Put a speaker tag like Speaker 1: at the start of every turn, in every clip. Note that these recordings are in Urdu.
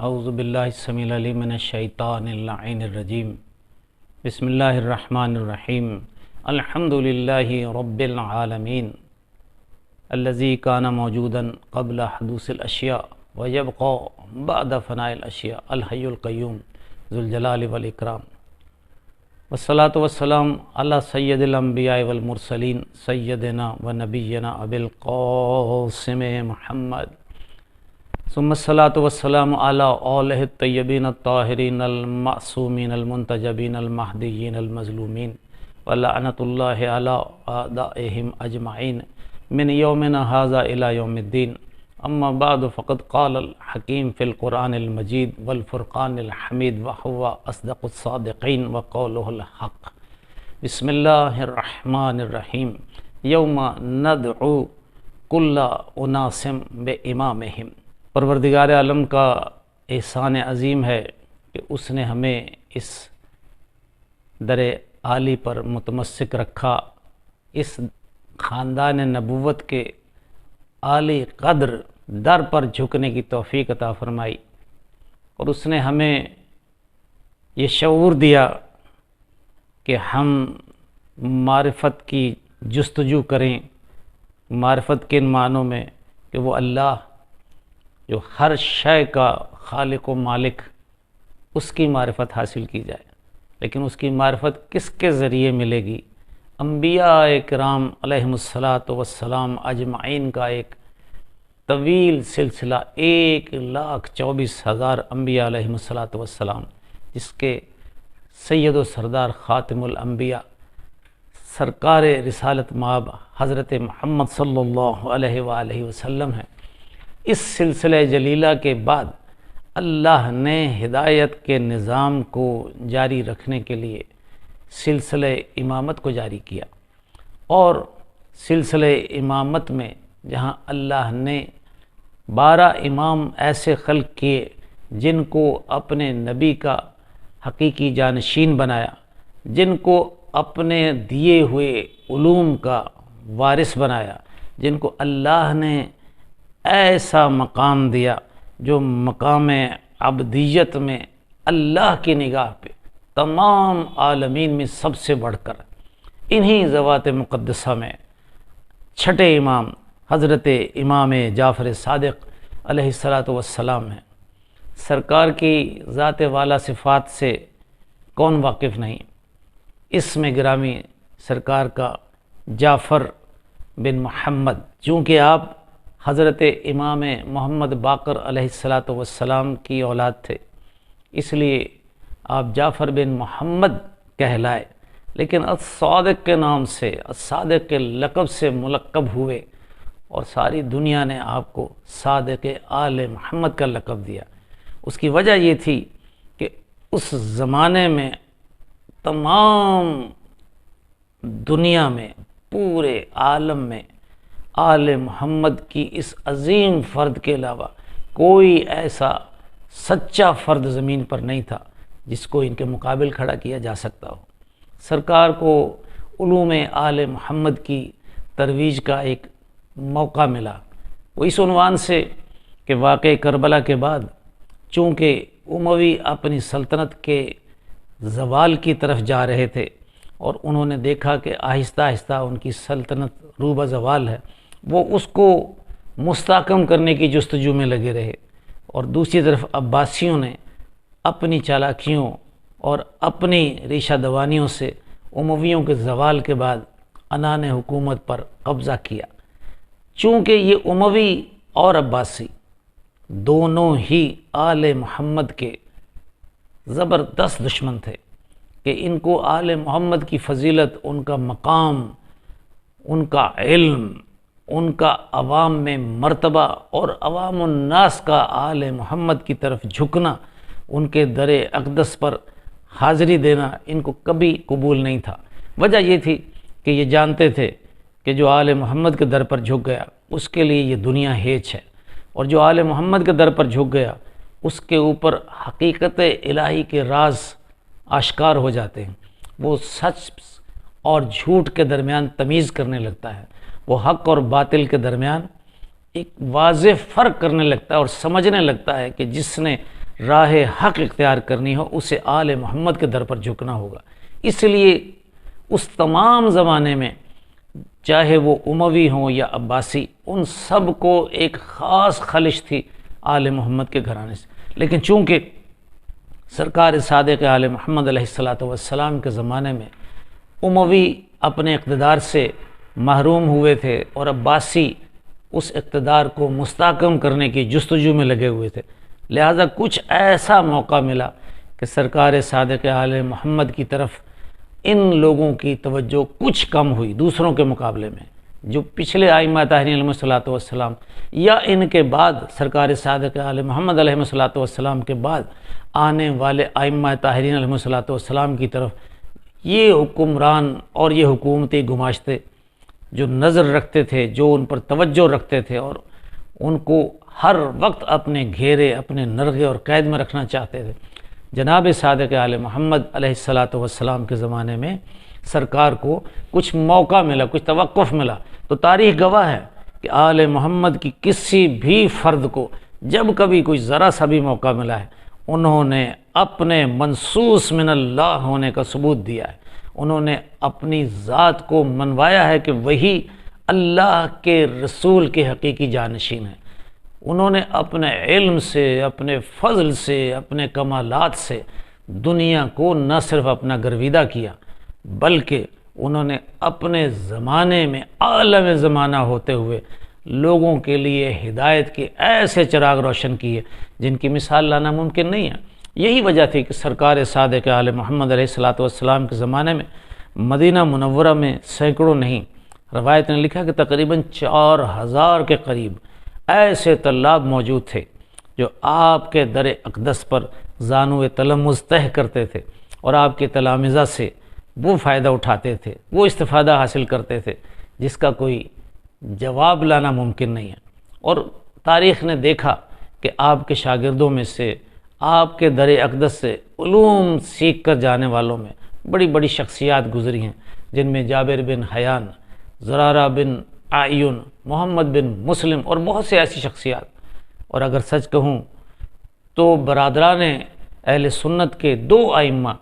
Speaker 1: اعوذ باللہ السمیع العلیم من الشیطان اللعین الرجیم بسم اللہ الرحمن الرحیم الحمد للہ رب العالمین الذی کان موجودا قبل حدوث الاشیاء ویبقى بعد فناء الاشیاء الحی القیوم ذو الجلال والاکرام والصلاة والسلام علی سید الانبیاء والمرسلین سیدنا و نبینا ابی القاسم محمد ثم الصلاة والسلام علی آلہ الطیبین الطاہرین المعصومین المنتجبین المہدیین المظلومین ولعنۃ اللہ علی اعدائہم اجمعین من یومنا ھذا الی یوم الدین اما بعد فقد قال الحکیم فی القرآن المجید والفرقان الحمید وہو اصدق الصادقین وقولہ الحق بسم اللہ الرحمن الرحیم یوم ندعو کل اناس بامامہم۔ پروردگار عالم کا احسان عظیم ہے کہ اس نے ہمیں اس در عالی پر متمسک رکھا، اس خاندان نبوت کے عالی قدر در پر جھکنے کی توفیق عطا فرمائی، اور اس نے ہمیں یہ شعور دیا کہ ہم معرفت کی جستجو کریں، معرفت کے ان معنوں میں کہ وہ اللہ جو ہر شے کا خالق و مالک، اس کی معرفت حاصل کی جائے۔ لیکن اس کی معرفت کس کے ذریعے ملے گی؟ انبیاء کرام علیہم السلام اجمعین کا ایک طویل سلسلہ، 1,24,000 انبیاء علیہم السلام، جس کے سید و سردار خاتم الانبیاء سرکار رسالت مآب حضرت محمد صلی اللہ علیہ وآلہ وسلم ہیں۔ اس سلسلہ جلیلہ کے بعد اللہ نے ہدایت کے نظام کو جاری رکھنے کے لیے سلسلہ امامت کو جاری کیا، اور سلسلہ امامت میں جہاں اللہ نے 12 امام ایسے خلق کیے جن کو اپنے نبی کا حقیقی جانشین بنایا، جن کو اپنے دیے ہوئے علوم کا وارث بنایا، جن کو اللہ نے ایسا مقام دیا جو مقام عبدیت میں اللہ کی نگاہ پہ تمام عالمین میں سب سے بڑھ کر، انہی ذوات مقدسہ میں چھٹے امام حضرت امام جعفر صادق علیہ السلام ہیں۔ سرکار کی ذات والا صفات سے کون واقف نہیں؟ اس میں گرامی سرکار کا جعفر بن محمد، چونکہ آپ حضرت امام محمد باقر علیہ السلام کی اولاد تھے، اس لیے آپ جعفر بن محمد کہلائے، لیکن الصادق کے نام سے، الصادق کے لقب سے ملقب ہوئے، اور ساری دنیا نے آپ کو صادق آل محمد کا لقب دیا۔ اس کی وجہ یہ تھی کہ اس زمانے میں تمام دنیا میں، پورے عالم میں آل محمد کی اس عظیم فرد کے علاوہ کوئی ایسا سچا فرد زمین پر نہیں تھا جس کو ان کے مقابل کھڑا کیا جا سکتا ہو۔ سرکار کو علوم آل محمد کی ترویج کا ایک موقع ملا، وہ اس عنوان سے کہ واقع کربلا کے بعد چونکہ اموی اپنی سلطنت کے زوال کی طرف جا رہے تھے، اور انہوں نے دیکھا کہ آہستہ آہستہ ان کی سلطنت روبہ زوال ہے، وہ اس کو مستحکم کرنے کی جستجو میں لگے رہے، اور دوسری طرف عباسیوں نے اپنی چالاکیوں اور اپنی ریشہ دوانیوں سے امویوں کے زوال کے بعد عنان حکومت پر قبضہ کیا۔ چونکہ یہ اموی اور عباسی دونوں ہی آل محمد کے زبردست دشمن تھے، کہ ان کو آل محمد کی فضیلت، ان کا مقام، ان کا علم، ان کا عوام میں مرتبہ اور عوام الناس کا آل محمد کی طرف جھکنا، ان کے در اقدس پر حاضری دینا ان کو کبھی قبول نہیں تھا۔ وجہ یہ تھی کہ یہ جانتے تھے کہ جو آل محمد کے در پر جھک گیا اس کے لیے یہ دنیا ہیچ ہے، اور جو آل محمد کے در پر جھک گیا اس کے اوپر حقیقت الہی کے راز آشکار ہو جاتے ہیں، وہ سچ اور جھوٹ کے درمیان تمیز کرنے لگتا ہے، وہ حق اور باطل کے درمیان ایک واضح فرق کرنے لگتا ہے، اور سمجھنے لگتا ہے کہ جس نے راہ حق اختیار کرنی ہو اسے آل محمد کے در پر جھکنا ہوگا۔ اس لیے اس تمام زمانے میں چاہے وہ اموی ہوں یا عباسی، ان سب کو ایک خاص خلش تھی آل محمد کے گھرانے سے، لیکن چونکہ سرکار صادق آل محمد علیہ السلام کے زمانے میں اموی اپنے اقتدار سے محروم ہوئے تھے اور عباسی اس اقتدار کو مستحکم کرنے کی جستجو میں لگے ہوئے تھے، لہذا کچھ ایسا موقع ملا کہ سرکار صادق آل محمد کی طرف ان لوگوں کی توجہ کچھ کم ہوئی دوسروں کے مقابلے میں، جو پچھلے ائمہ طاہرین علیہ السلام یا ان کے بعد سرکار صادق آل محمد علیہ السلام کے بعد آنے والے ائمہ طاہرین علیہ السلام کی طرف یہ حکمران اور یہ حکومتی گماشتے جو نظر رکھتے تھے، جو ان پر توجہ رکھتے تھے اور ان کو ہر وقت اپنے گھیرے، اپنے نرغے اور قید میں رکھنا چاہتے تھے، جناب صادق آل محمد علیہ السلام کے زمانے میں سرکار کو کچھ موقع ملا، کچھ توقف ملا۔ تو تاریخ گواہ ہے کہ آل محمد کی کسی بھی فرد کو جب کبھی کوئی ذرا سا بھی موقع ملا ہے، انہوں نے اپنے منصوص من اللہ ہونے کا ثبوت دیا ہے، انہوں نے اپنی ذات کو منوایا ہے کہ وہی اللہ کے رسول کے حقیقی جانشین ہیں۔ انہوں نے اپنے علم سے، اپنے فضل سے، اپنے کمالات سے دنیا کو نہ صرف اپنا گرویدہ کیا، بلکہ انہوں نے اپنے زمانے میں عالم زمانہ ہوتے ہوئے لوگوں کے لیے ہدایت کے ایسے چراغ روشن کیے جن کی مثال لانا ممکن نہیں ہے۔ یہی وجہ تھی کہ سرکار صادق آل محمد علیہ السلام کے زمانے میں مدینہ منورہ میں سینکڑوں نہیں، روایت نے لکھا کہ تقریباً 4000 کے قریب ایسے طلاب موجود تھے جو آپ کے در اقدس پر زانو تلمذ طے کرتے تھے اور آپ کے تلامذہ سے وہ فائدہ اٹھاتے تھے، وہ استفادہ حاصل کرتے تھے جس کا کوئی جواب لانا ممکن نہیں ہے۔ اور تاریخ نے دیکھا کہ آپ کے شاگردوں میں سے، آپ کے در اقدس سے علوم سیکھ کر جانے والوں میں بڑی بڑی شخصیات گزری ہیں، جن میں جابر بن حیان، زرارہ بن اعین، محمد بن مسلم اور بہت سے ایسی شخصیات۔ اور اگر سچ کہوں تو برادران اہل سنت کے 2 ائمہ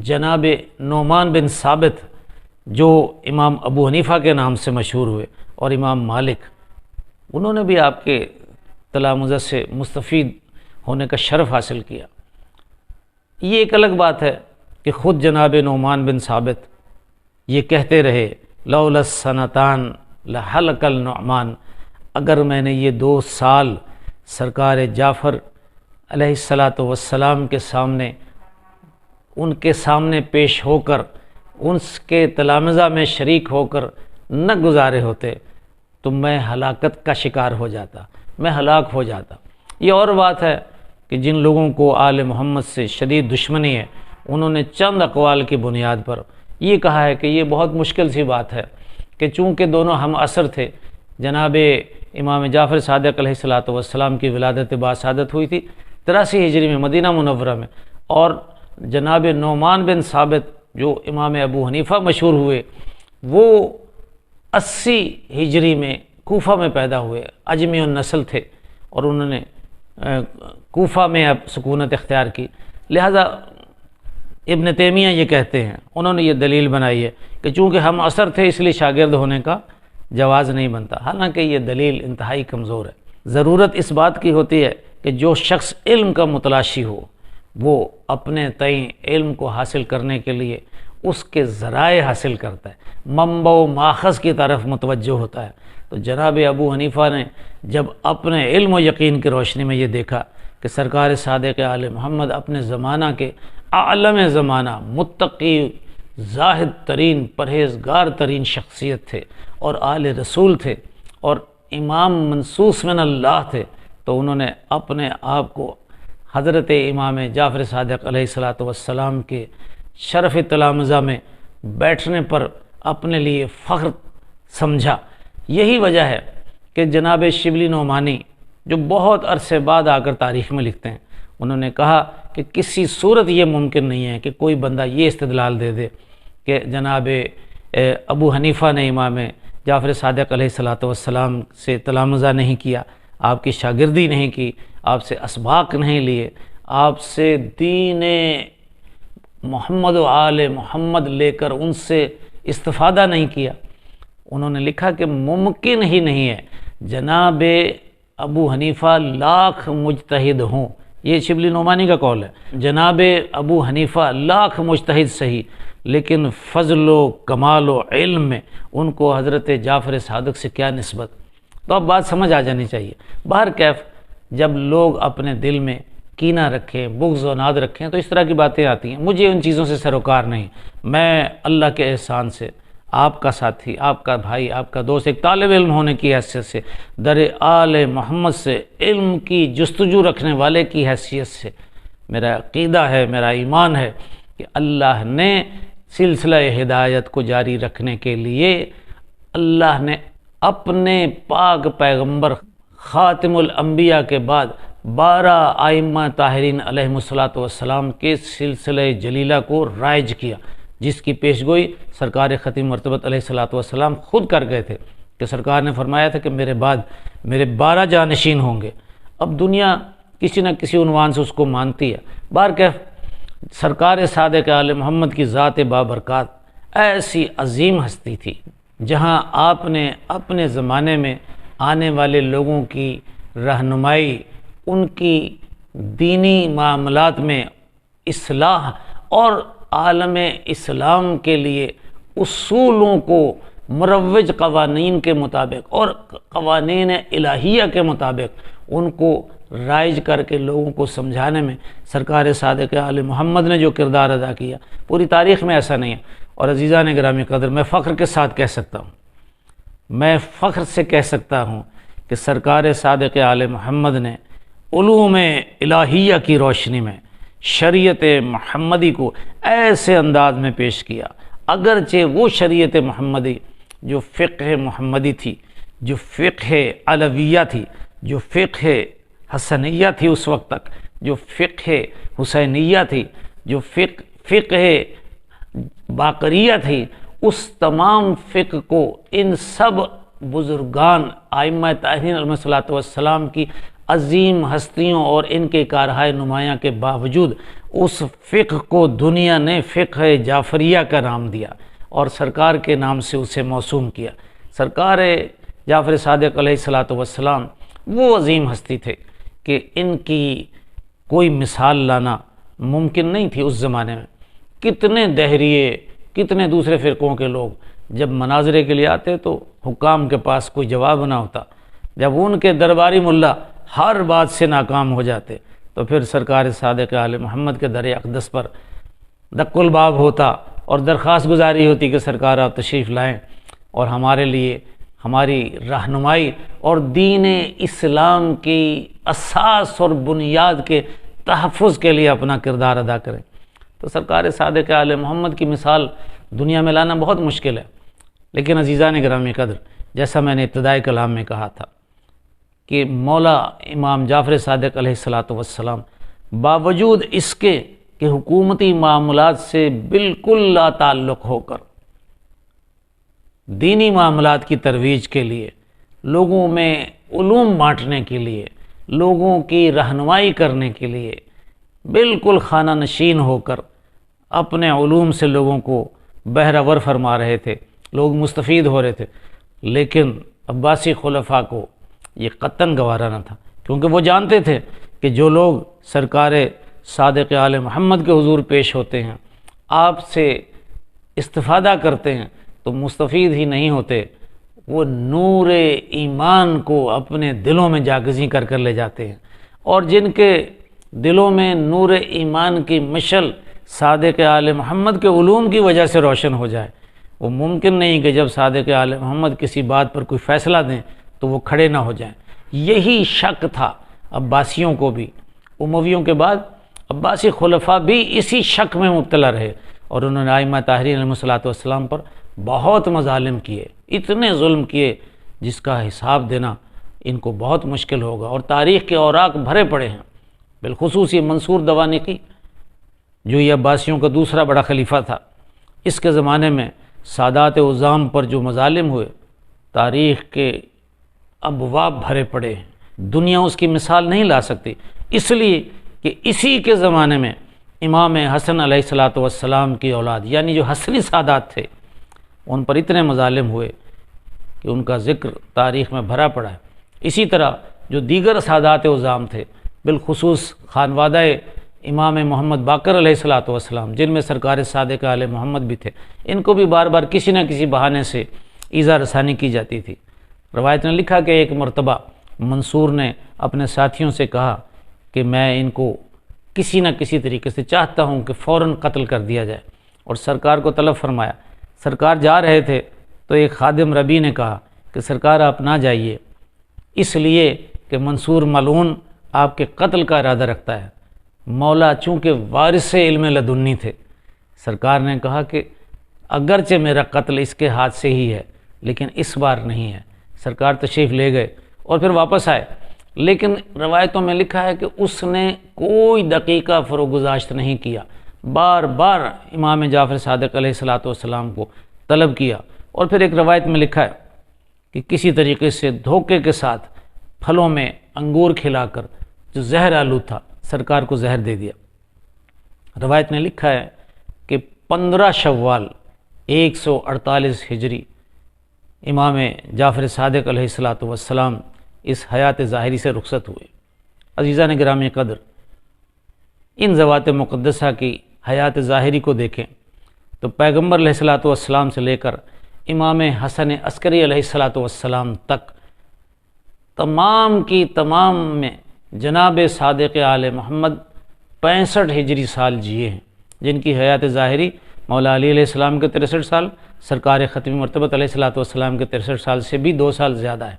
Speaker 1: جناب نعمان بن ثابت جو امام ابو حنیفہ کے نام سے مشہور ہوئے اور امام مالک، انہوں نے بھی آپ کے تلامذہ سے مستفید ہونے کا شرف حاصل کیا۔ یہ ایک الگ بات ہے کہ خود جناب نعمان بن ثابت یہ کہتے رہے لولا السنتان لحلق النعمان، اگر میں نے یہ 2 سال سرکار جعفر علیہ السلام کے سامنے، ان کے سامنے پیش ہو کر، ان کے تلامذہ میں شریک ہو کر نہ گزارے ہوتے تو میں ہلاکت کا شکار ہو جاتا، میں ہلاک ہو جاتا۔ یہ اور بات ہے کہ جن لوگوں کو آل محمد سے شدید دشمنی ہے، انہوں نے چند اقوال کی بنیاد پر یہ کہا ہے کہ یہ بہت مشکل سی بات ہے کہ چونکہ دونوں ہم عصر تھے، جناب امام جعفر صادق علیہ السلام کی ولادت باسعادت ہوئی تھی 83 ہجری میں مدینہ منورہ میں، اور جناب نعمان بن ثابت جو امام ابو حنیفہ مشہور ہوئے وہ 80 ہجری میں کوفہ میں پیدا ہوئے، اجمی النسل تھے اور انہوں نے کوفہ میں اب سکونت اختیار کی۔ لہذا ابن تیمیہ یہ کہتے ہیں، انہوں نے یہ دلیل بنائی ہے کہ چونکہ ہم عصر تھے اس لیے شاگرد ہونے کا جواز نہیں بنتا، حالانکہ یہ دلیل انتہائی کمزور ہے۔ ضرورت اس بات کی ہوتی ہے کہ جو شخص علم کا متلاشی ہو وہ اپنے تئیں علم کو حاصل کرنے کے لیے اس کے ذرائع حاصل کرتا ہے، منبع و ماخذ کی طرف متوجہ ہوتا ہے۔ تو جناب ابو حنیفہ نے جب اپنے علم و یقین کی روشنی میں یہ دیکھا کہ سرکار صادق آل محمد اپنے زمانہ کے عالم زمانہ متقی، زاہد ترین، پرہیزگار ترین شخصیت تھے اور آل رسول تھے اور امام منصوص من اللہ تھے، تو انہوں نے اپنے آپ کو حضرت امام جعفر صادق علیہ السلام کے شرف تلامذہ میں بیٹھنے پر اپنے لیے فخر سمجھا۔ یہی وجہ ہے کہ جناب شبلی نعمانی جو بہت عرصے بعد آ کر تاریخ میں لکھتے ہیں، انہوں نے کہا کہ کسی صورت یہ ممکن نہیں ہے کہ کوئی بندہ یہ استدلال دے دے کہ جناب ابو حنیفہ نے امام جعفر صادق علیہ السلام سے تلامذہ نہیں کیا، آپ کی شاگردی نہیں کی، آپ سے اسباق نہیں لیے، آپ سے دین محمد و آل محمد لے کر ان سے استفادہ نہیں کیا؟ انہوں نے لکھا کہ ممکن ہی نہیں ہے جناب ابو حنیفہ لاکھ مجتہد ہوں، یہ شبلی نعمانی کا قول ہے، جناب ابو حنیفہ لاکھ مجتہد صحیح، لیکن فضل و کمال و علم میں ان کو حضرت جعفر صادق سے کیا نسبت؟ تو اب بات سمجھ آ جانی چاہیے۔ بہرکیف جب لوگ اپنے دل میں کینہ رکھیں، بغض و ناد رکھیں تو اس طرح کی باتیں آتی ہیں۔ مجھے ان چیزوں سے سروکار نہیں، میں اللہ کے احسان سے آپ کا ساتھی، آپ کا بھائی، آپ کا دوست، ایک طالب علم ہونے کی حیثیت سے، در آل محمد سے علم کی جستجو رکھنے والے کی حیثیت سے میرا عقیدہ ہے، میرا ایمان ہے کہ اللہ نے سلسلہ ہدایت کو جاری رکھنے کے لیے اللہ نے اپنے پاک پیغمبر خاتم الانبیاء کے بعد 12 ائمہ طاہرین علیہم السلام کے سلسلہ جلیلہ کو رائج کیا، جس کی پیشگوئی سرکار ختم مرتبت علیہ السلام خود کر گئے تھے کہ سرکار نے فرمایا تھا کہ میرے بعد میرے 12 جانشین ہوں گے۔ اب دنیا کسی نہ کسی عنوان سے اس کو مانتی ہے۔ بہرکیف سرکار صادق آل محمد کی ذات بابرکات ایسی عظیم ہستی تھی، جہاں آپ نے اپنے زمانے میں آنے والے لوگوں کی رہنمائی، ان کی دینی معاملات میں اصلاح اور عالم اسلام کے لیے اصولوں کو مروج قوانین کے مطابق اور قوانین الہیہ کے مطابق ان کو رائج کر کے لوگوں کو سمجھانے میں سرکار صادق آل محمد نے جو کردار ادا کیا، پوری تاریخ میں ایسا نہیں ہے۔ اور عزیزان گرامی قدر، میں فخر کے ساتھ کہہ سکتا ہوں، میں فخر سے کہہ سکتا ہوں کہ سرکار صادق آل محمد نے علوم الہیہ کی روشنی میں شریعت محمدی کو ایسے انداز میں پیش کیا، اگرچہ وہ شریعت محمدی جو فقہ محمدی تھی، جو فقہ علویہ تھی، جو فقہ حسنیہ تھی اس وقت تک، جو فقہ حسینیہ تھی، جو فقہ باقریہ تھی، اس تمام فقہ کو ان سب بزرگان ائمہ طاہرین علیہ السلام کی عظیم ہستیوں اور ان کے کارہائے نمایاں کے باوجود اس فقہ کو دنیا نے فقہ جعفریہ کا نام دیا اور سرکار کے نام سے اسے موسوم کیا۔ سرکار جعفر صادق علیہ السلام وہ عظیم ہستی تھے کہ ان کی کوئی مثال لانا ممکن نہیں تھی اس زمانے میں۔ کتنے دہریے، کتنے دوسرے فرقوں کے لوگ جب مناظرے کے لیے آتے تو حکام کے پاس کوئی جواب نہ ہوتا، جب ان کے درباری ملا ہر بات سے ناکام ہو جاتے تو پھر سرکار صادق آل محمد کے در اقدس پر دق الباب ہوتا اور درخواست گزاری ہوتی کہ سرکار آپ تشریف لائیں اور ہمارے لیے ہماری رہنمائی اور دین اسلام کی اساس اور بنیاد کے تحفظ کے لیے اپنا کردار ادا کریں۔ تو سرکار صادق آل محمد کی مثال دنیا میں لانا بہت مشکل ہے، لیکن عزیزان گرامی قدر، جیسا میں نے ابتدائی کلام میں کہا تھا کہ مولا امام جعفر صادق علیہ السلام باوجود اس کے کہ حکومتی معاملات سے بالکل لا تعلق ہو کر دینی معاملات کی ترویج کے لیے، لوگوں میں علوم بانٹنے کے لیے، لوگوں کی رہنمائی کرنے کے لیے بالکل خانہ نشین ہو کر اپنے علوم سے لوگوں کو بہرور فرما رہے تھے، لوگ مستفید ہو رہے تھے، لیکن عباسی خلفاء کو یہ قطعاً گوارا نہ تھا، کیونکہ وہ جانتے تھے کہ جو لوگ سرکار صادق آل محمد کے حضور پیش ہوتے ہیں، آپ سے استفادہ کرتے ہیں، تو مستفید ہی نہیں ہوتے، وہ نور ایمان کو اپنے دلوں میں جاگزی کر کر لے جاتے ہیں، اور جن کے دلوں میں نور ایمان کی مشعل صادق آل محمد کے علوم کی وجہ سے روشن ہو جائے، وہ ممکن نہیں کہ جب صادق آل محمد کسی بات پر کوئی فیصلہ دیں تو وہ کھڑے نہ ہو جائیں۔ یہی شک تھا عباسیوں کو بھی، امویوں کے بعد عباسی خلفاء بھی اسی شک میں مبتلا رہے، اور انہوں نے ائمہ طاہرین علیہ السلام پر بہت مظالم کیے، اتنے ظلم کیے جس کا حساب دینا ان کو بہت مشکل ہوگا، اور تاریخ کے اوراق بھرے پڑے ہیں۔ بالخصوص یہ منصور دوانقی جو یہ عباسیوں کا دوسرا بڑا خلیفہ تھا، اس کے زمانے میں سادات عظام پر جو مظالم ہوئے، تاریخ کے ابواب بھرے پڑے ہیں، دنیا اس کی مثال نہیں لا سکتی، اس لیے کہ اسی کے زمانے میں امام حسن علیہ الصلوۃ والسلام کی اولاد یعنی جو حسنی سادات تھے ان پر اتنے مظالم ہوئے کہ ان کا ذکر تاریخ میں بھرا پڑا ہے۔ اسی طرح جو دیگر سادات عظام تھے، بالخصوص خانوادہ امام محمد باقر علیہ الصلوۃ والسلام، جن میں سرکار صادق آل محمد بھی تھے، ان کو بھی بار بار کسی نہ کسی بہانے سے ایذا رسانی کی جاتی تھی۔ روایت نے لکھا کہ ایک مرتبہ منصور نے اپنے ساتھیوں سے کہا کہ میں ان کو کسی نہ کسی طریقے سے چاہتا ہوں کہ فوراً قتل کر دیا جائے، اور سرکار کو طلب فرمایا۔ سرکار جا رہے تھے تو ایک خادم ربی نے کہا کہ سرکار آپ نہ جائیے، اس لیے کہ منصور ملعون آپ کے قتل کا ارادہ رکھتا ہے۔ مولا چونکہ وارث علم لدنی تھے، سرکار نے کہا کہ اگرچہ میرا قتل اس کے ہاتھ سے ہی ہے لیکن اس بار نہیں ہے۔ سرکار تشریف لے گئے اور پھر واپس آئے، لیکن روایتوں میں لکھا ہے کہ اس نے کوئی دقیقہ فروگزاشت نہیں کیا، بار بار امام جعفر صادق علیہ الصلوۃ والسلام کو طلب کیا، اور پھر ایک روایت میں لکھا ہے کہ کسی طریقے سے دھوکے کے ساتھ پھلوں میں انگور کھلا کر جو زہر آلود تھا سرکار کو زہر دے دیا۔ روایت نے لکھا ہے کہ 15 شوال 148 ہجری امام جعفر صادق علیہ الصلوۃ والسلام اس حیات ظاہری سے رخصت ہوئے۔ عزیزان گرامی قدر، ان ذوات مقدسہ کی حیات ظاہری کو دیکھیں تو پیغمبر علیہ الصلوۃ والسلام سے لے کر امام حسن عسکری علیہ الصلوۃ والسلام تک تمام کی تمام میں جناب صادق آل محمد 65 ہجری سال جیے ہیں، جن کی حیات ظاہری مولا علی علیہ السلام کے 63 سال، سرکار ختمی مرتبت علیہ الصلوۃ والسلام کے 63 سال سے بھی 2 سال زیادہ ہے۔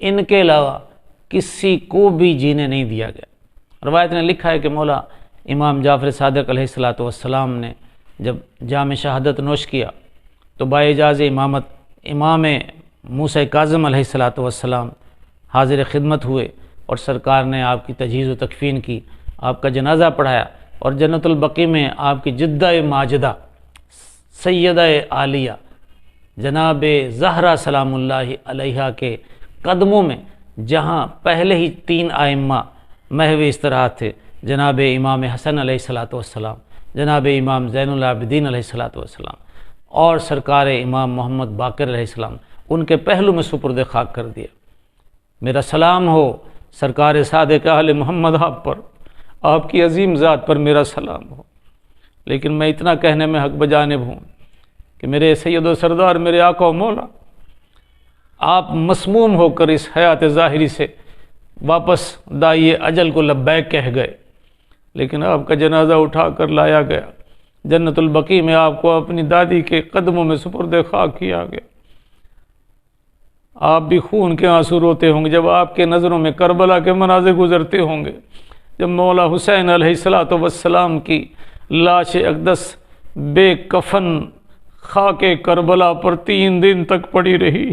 Speaker 1: ان کے علاوہ کسی کو بھی جینے نہیں دیا گیا۔ روایت نے لکھا ہے کہ مولا امام جعفر صادق علیہ الصلوۃ والسلام نے جب جام شہادت نوش کیا تو باعجاز امامت امام موسیٰ کاظم علیہ الصلوۃ والسلام حاضر خدمت ہوئے، اور سرکار نے آپ کی تجہیز و تکفین کی، آپ کا جنازہ پڑھایا، اور جنت البقیع میں آپ کی جدہ ماجدہ سیدہ عالیہ جناب زہرا سلام اللہ علیہا کے قدموں میں، جہاں پہلے ہی 3 ائمہ محو استراحت تھے، جناب امام حسن علیہ الصلوۃ والسلام، جناب امام زین العابدین علیہ الصلوۃ والسلام، اور سرکار امام محمد باقر علیہ السلام، ان کے پہلو میں سپرد خاک کر دیا۔ میرا سلام ہو سرکار صادق آل محمد آپ پر، آپ کی عظیم ذات پر میرا سلام ہو، لیکن میں اتنا کہنے میں حق بجانب ہوں کہ میرے سید و سردار، میرے آقا و مولا، آپ مسموم ہو کر اس حیات ظاہری سے واپس داعی اجل کو لبیک کہہ گئے، لیکن آپ کا جنازہ اٹھا کر لایا گیا، جنت البقیع میں آپ کو اپنی دادی کے قدموں میں سپرد خاک کیا گیا۔ آپ بھی خون کے آنسو روتے ہوں گے جب آپ کے نظروں میں کربلا کے مناظر گزرتے ہوں گے، جب مولا حسین علیہ الصلوۃ والسلام کی لاش اقدس بے کفن خاک کربلا پر 3 دن تک پڑی رہی۔